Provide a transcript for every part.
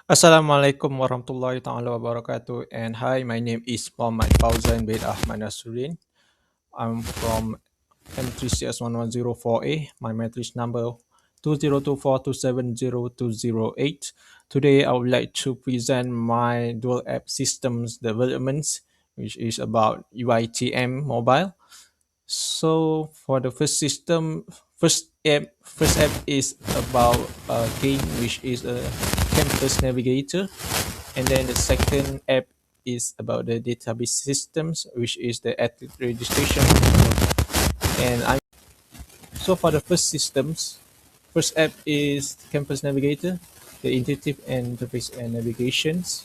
Assalamualaikum warahmatullahi taala wabarakatuh. And hi, my name is Muhammad Fauzan bin Ahmad Nasruddin. I'm from M3CS1104A. My matrix number 2024270208. Today, I would like to present my dual app systems developments, which is about UITM mobile. So for the first app is about a game which is a campus navigator, and then the second app is about the database systems, which is the athlete registration. And I'm so for the first app is campus navigator, the intuitive and interface and navigations.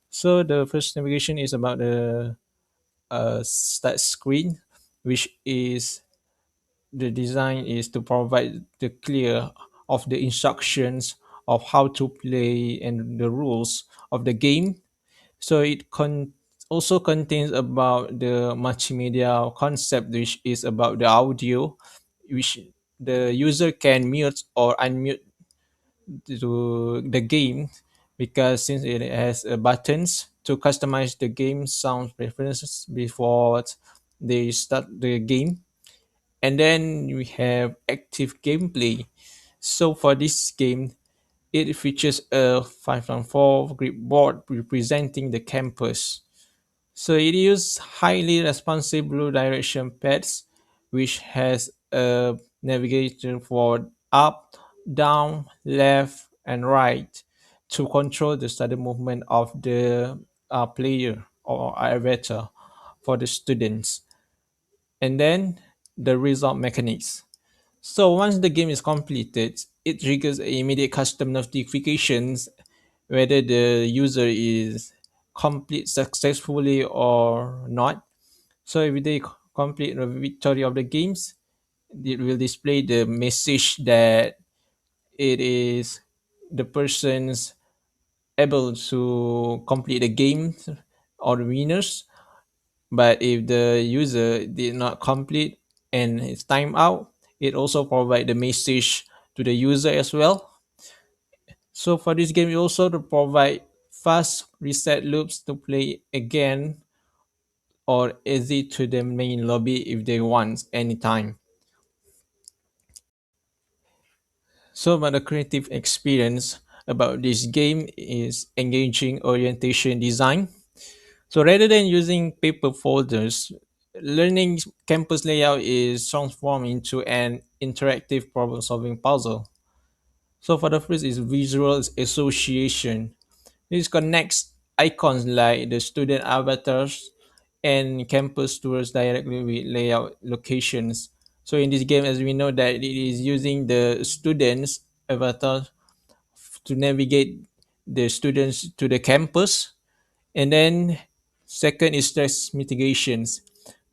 So the first navigation is about the start screen, which is the design is to provide the clear of the instructions of how to play and the rules of the game. So also contains about the multimedia concept, which is about the audio, which the user can mute or unmute to the game, because since it has buttons to customize the game sound preferences before they start the game. And then we have active gameplay. So for this game, it features a 5x4 grid board representing the campus. So it uses highly responsive blue direction pads, which has a navigator for up, down, left, and right to control the sudden movement of the player or avatar for the students. And then the result mechanics. So once the game is completed, it triggers immediate custom notifications whether the user is complete successfully or not. So if they complete the victory of the games, it will display the message that it is the person's able to complete the game or the winners. But if the user did not complete and it's time out, it also provide the message to the user as well. So for this game, you also to provide fast reset loops to play again or exit to the main lobby if they want anytime. So but the creative experience about this game is engaging orientation design. So rather than using paper folders, learning campus layout is transformed into an interactive problem solving puzzle. So for the first is visual association. This connects icons like the student avatars and campus tours directly with layout locations. So in this game, as we know that it is using the students avatar to navigate the students to the campus. And then second is stress mitigations.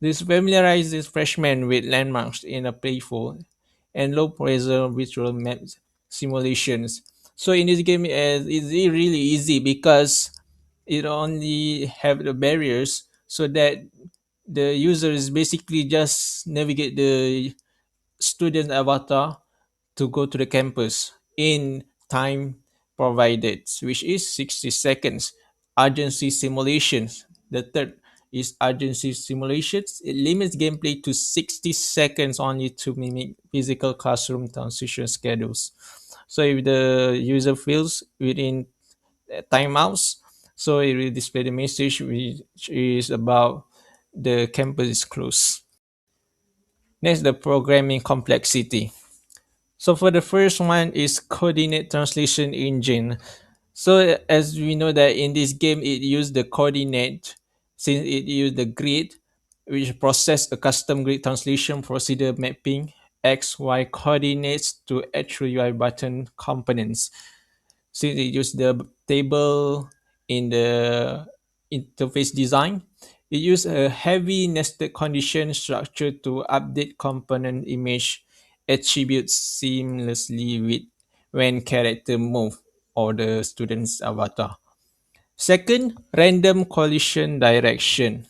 This familiarizes freshmen with landmarks in a playful and low pressure virtual map simulations. So in this game, it's really easy because it only have the barriers so that the user is basically just navigate the student avatar to go to the campus in time provided, which is 60 seconds. Urgency simulations. The third is urgency simulations. It limits gameplay to 60 seconds only to mimic physical classroom transition schedules. So if the user fails within timeouts, so it will display the message which is about the campus is closed. Next, the programming complexity. So for the first one is coordinate translation engine. So as we know that in this game it used the coordinate, since it used the grid, which process a custom grid translation procedure mapping X Y coordinates to actual UI button components. Since it used the table in the interface design, it used a heavy nested condition structure to update component image attributes seamlessly with when character move or the student's avatar. Second, random collision direction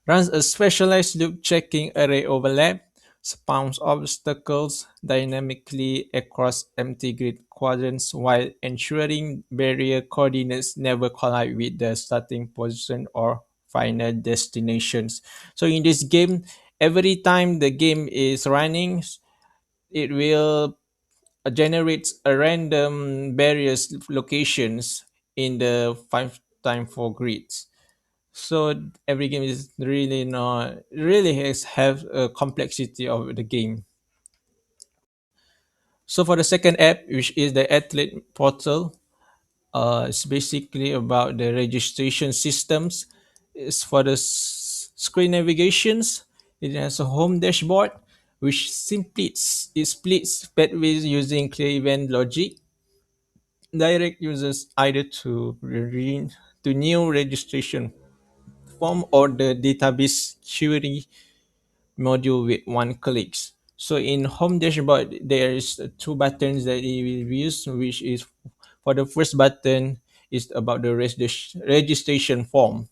runs a specialized loop checking array overlap. spawns obstacles dynamically across empty grid quadrants while ensuring barrier coordinates never collide with the starting position or final destinations. So in this game, every time the game is running, it will generate a random various locations in the 5 time 4 grids. So every game is really not really has have a complexity of the game. So for the second app, which is the athlete portal, it's basically about the registration systems. It's for the screen navigations. It has a home dashboard which simply it splits pathways using clear event logic. Direct users either to new registration form or the database query module with one click. So in home dashboard, there is two buttons that you will use, which is for the first button is about the registration form.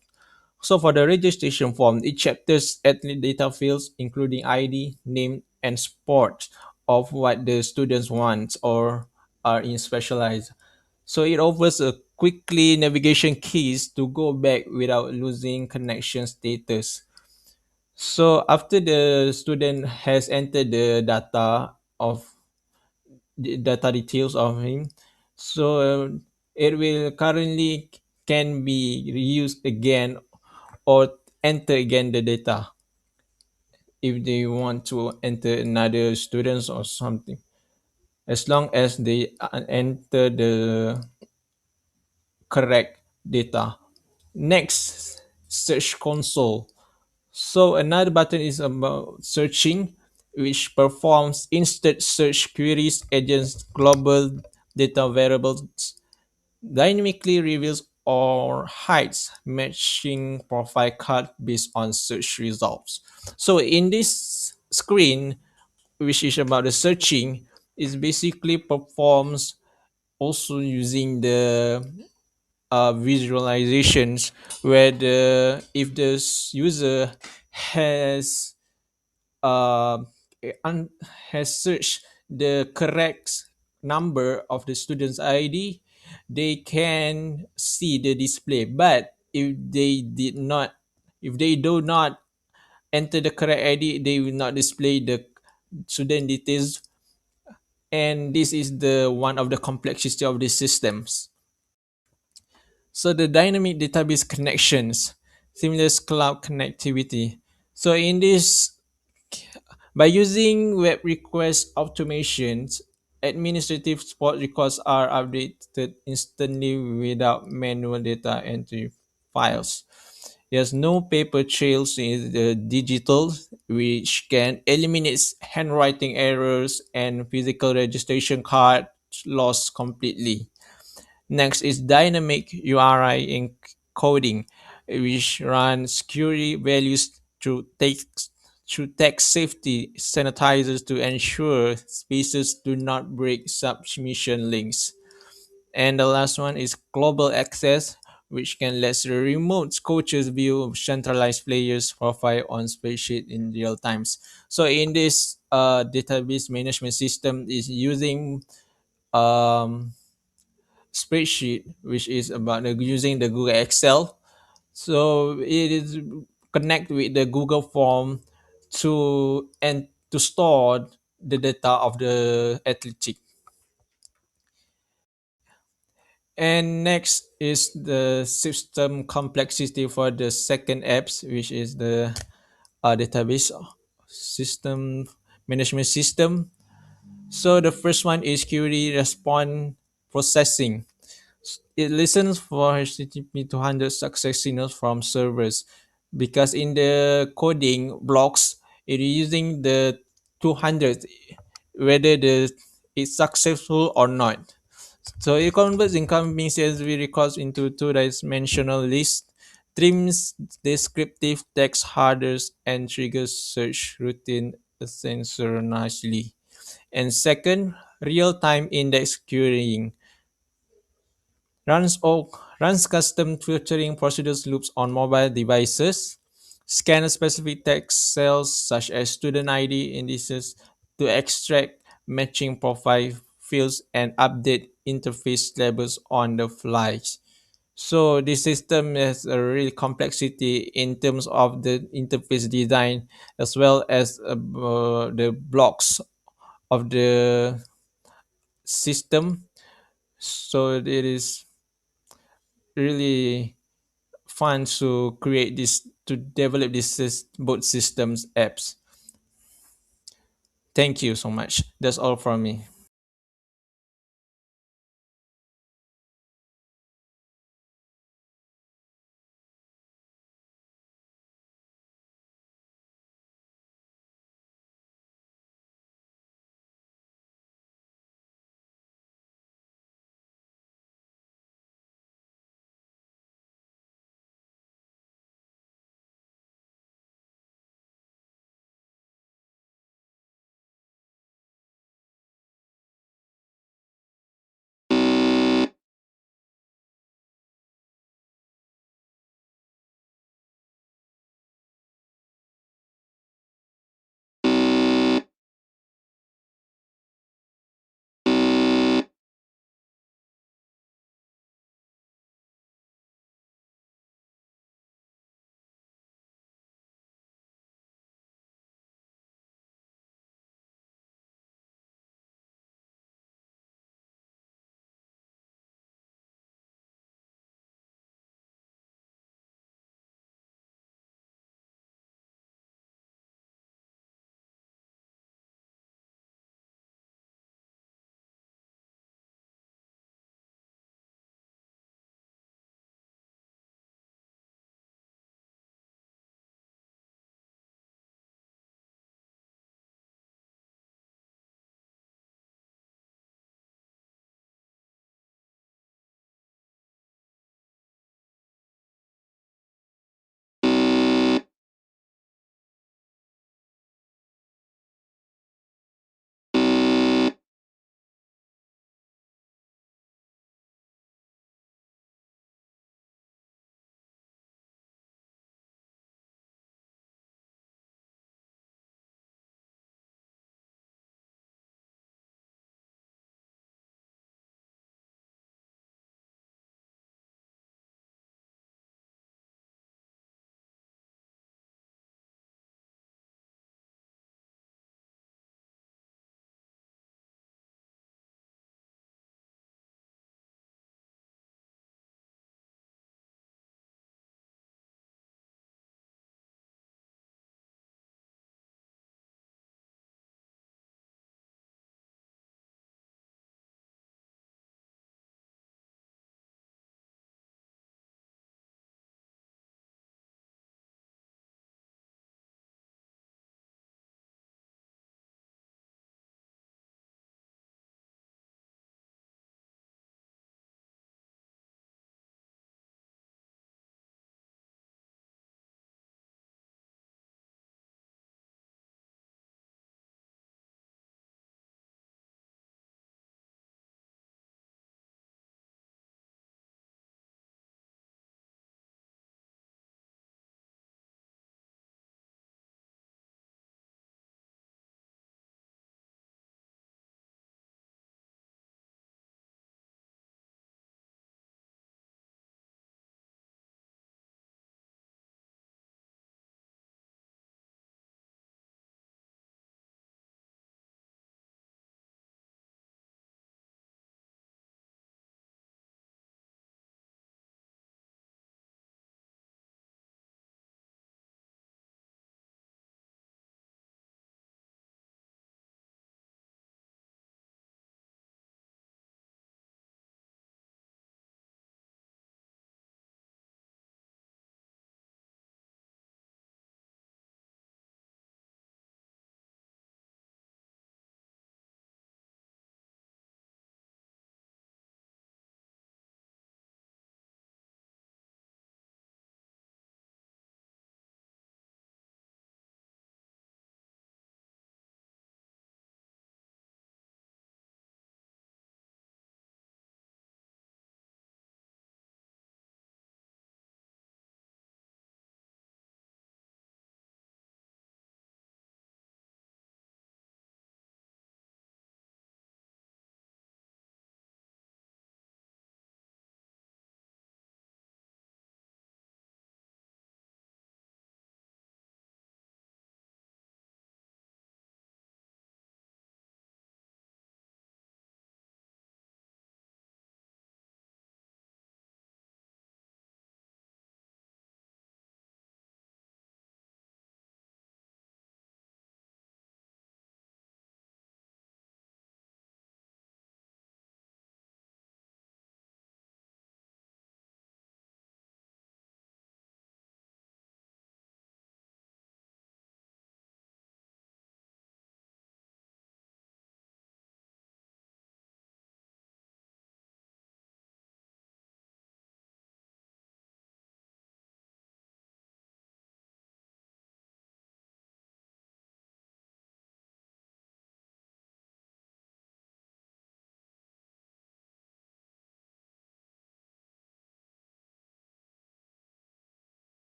So for the registration form, it chapters athlete data fields, including ID, name, and sport of what the students want or are in specialized. So it offers a quickly navigation keys to go back without losing connection status. So after the student has entered the data of the data details of him, so it will currently can be reused again or enter again the data if they want to enter another students or something, as long as they enter the correct data. Next, search console. So another button is about searching, which performs instant search queries against global data variables, dynamically reveals or hides matching profile card based on search results. So in this screen, which is about the searching, is basically performs also using the visualizations where the if the user has uh, un- has searched the correct number of the student's ID, they can see the display. But if they do not enter the correct ID, they will not display the student details. And this is the one of the complexity of these systems. So the dynamic database connections, seamless cloud connectivity. So in this, by using web request automations, administrative support records are updated instantly without manual data entry files. There's no paper trails in the digital, which can eliminate handwriting errors and physical registration card loss completely. Next is dynamic URI encoding, which runs query values through text safety sanitizers to ensure spaces do not break submission links. And the last one is global access, which can let the remote coaches view centralized players' profile on spreadsheet in real times. So in this database management system is using um, spreadsheet, which is about using the Google Excel. So it is connect with the Google form to store the data of the athletic. And next is the system complexity for the second apps, which is the database system management system. So the first one is query response processing. It listens for HTTP 200 success signals from servers because in the coding blocks it is using the 200 whether the it's successful or not. So it converts incoming CSV records into two-dimensional list, trims descriptive text headers, and triggers search routine asynchronously. And second, real-time index querying runs custom filtering procedures loops on mobile devices. scan specific text cells such as student ID indices to extract matching profile fields and update interface labels on the fly. So this system has a real complexity in terms of the interface design as well as the blocks of the system. So it is really fun to create this to develop this both systems apps. Thank you so much. That's all from me.